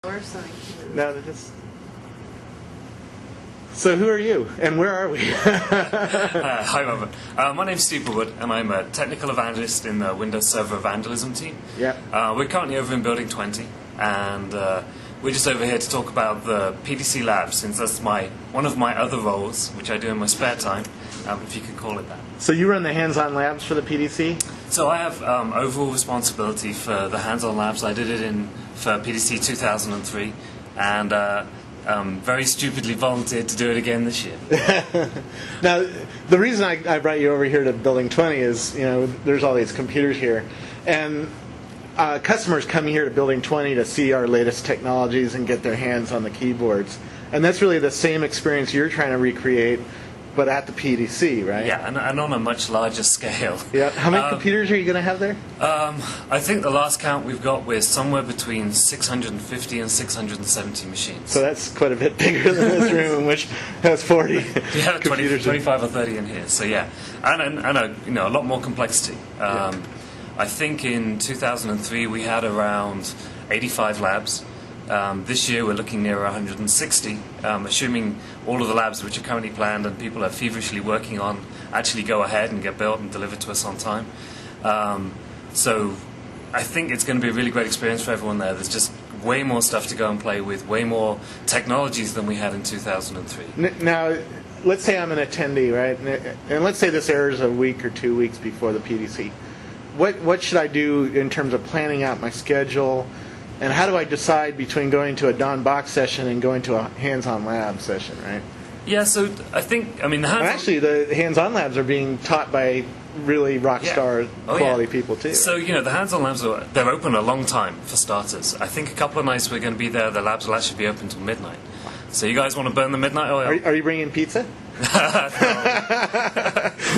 Or something. No, they're just... So who are you, and where are we? Hi, Robert. My name's Steve Woodward, and I'm a technical evangelist in the Windows Server Evangelism team. Yeah. We're currently over in Building 20, and we're just over here to talk about the PDC Lab, since that's one of my other roles, which I do in my spare time, if you could call it that. So you run the hands-on labs for the PDC? So I have overall responsibility for the hands-on labs. I did it for PDC 2003, and very stupidly volunteered to do it again this year. Now, the reason I brought you over here to Building 20 is, there's all these computers here, and customers come here to Building 20 to see our latest technologies and get their hands on the keyboards. And that's really the same experience you're trying to recreate, but at the PDC, right? Yeah, and on a much larger scale. Yeah. How many computers are you going to have there? I think the last count we've got was somewhere between 650 and 670 machines. So that's quite a bit bigger than this room, which has 40 yeah, computers. 25 or 30 in here. So yeah, and a lot more complexity. I think in 2003 we had around 85 labs. This year we're looking near 160, assuming all of the labs which are currently planned and people are feverishly working on actually go ahead and get built and delivered to us on time. So I think it's going to be a really great experience for everyone there. There's just way more stuff to go and play with, way more technologies than we had in 2003. Now, let's say I'm an attendee, right? And let's say this airs a week or 2 weeks before the PDC. What should I do in terms of planning out my schedule? And how do I decide between going to a Don box session and going to a hands-on lab session, right? Yeah, so I think, the hands-on... Actually, the hands-on labs are being taught by really rock star quality people, too. So, the hands-on labs, they're open a long time, for starters. I think a couple of nights we're going to be there, the labs will actually be open until midnight. So you guys want to burn the midnight oil? Are you bringing pizza?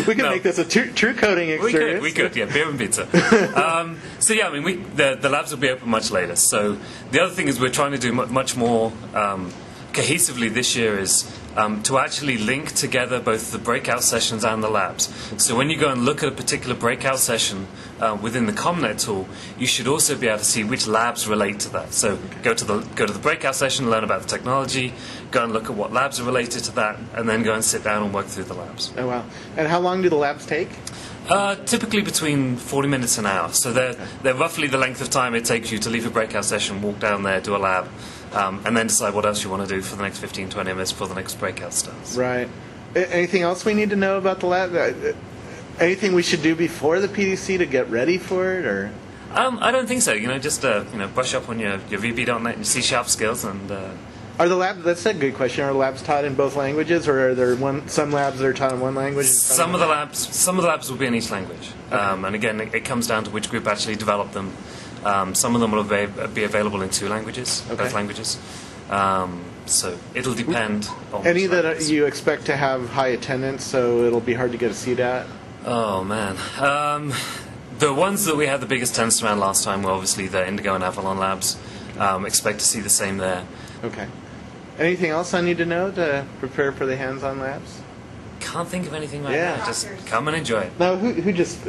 We can make this a true coding experience. We could, yeah, beer and pizza. So yeah, the labs will be open much later. So the other thing is we're trying to do much more cohesively this year is to actually link together both the breakout sessions and the labs. So when you go and look at a particular breakout session within the ComNet tool, you should also be able to see which labs relate to that. So go to the breakout session, learn about the technology, go and look at what labs are related to that, and then go and sit down and work through the labs. Oh wow! And how long do the labs take? Typically between 40 minutes and an hour. So they're roughly the length of time it takes you to leave a breakout session, walk down there, do a lab, and then decide what else you want to do for the next 15-20 minutes before the next breakout starts. Right. Anything else we need to know about the lab? Anything we should do before the PDC to get ready for it, or? I don't think so. Just brush up on your VB.NET and C# skills and. Are the labs? That's a good question. Are labs taught in both languages, or are there some labs that are taught in one language? And some of the labs will be in each language, and again, it comes down to which group actually developed them. Some of them will be available in two languages, both languages. So it'll depend. On any that you expect to have high attendance, so it'll be hard to get a seat at? Oh man, the ones that we had the biggest attendance around last time were obviously the Indigo and Avalon labs. Expect to see the same there. Okay. Anything else I need to know to prepare for the hands-on labs? Can't think of anything right now. Just come and enjoy it. No, who just...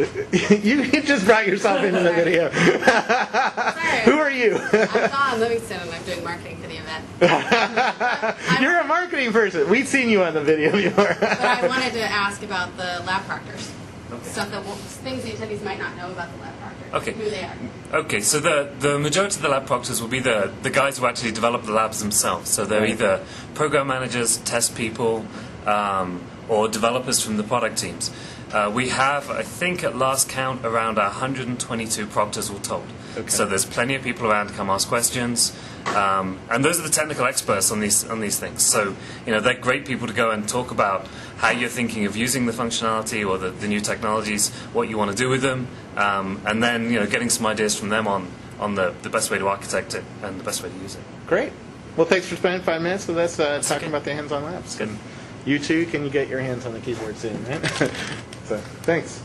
you just brought yourself into the video. Sorry. Who are you? I'm Dawn Livingston, and I'm doing marketing for the event. You're a marketing person. We've seen you on the video before. But I wanted to ask about the lab proctors. Things the attendees might not know about the lab proctors. Who they are. Okay, so the majority of the lab proctors will be the guys who actually develop the labs themselves. So they're either program managers, test people, or developers from the product teams. We have, I think at last count, around 122 proctors all told. Okay. So there's plenty of people around to come ask questions. And those are the technical experts on these things. So they're great people to go and talk about how you're thinking of using the functionality or the new technologies, what you want to do with them, and then getting some ideas from them on the best way to architect it and the best way to use it. Great. Well, thanks for spending 5 minutes with us talking about the hands-on labs. Good. You too, can you get your hands on the keyboard soon, right? So, thanks.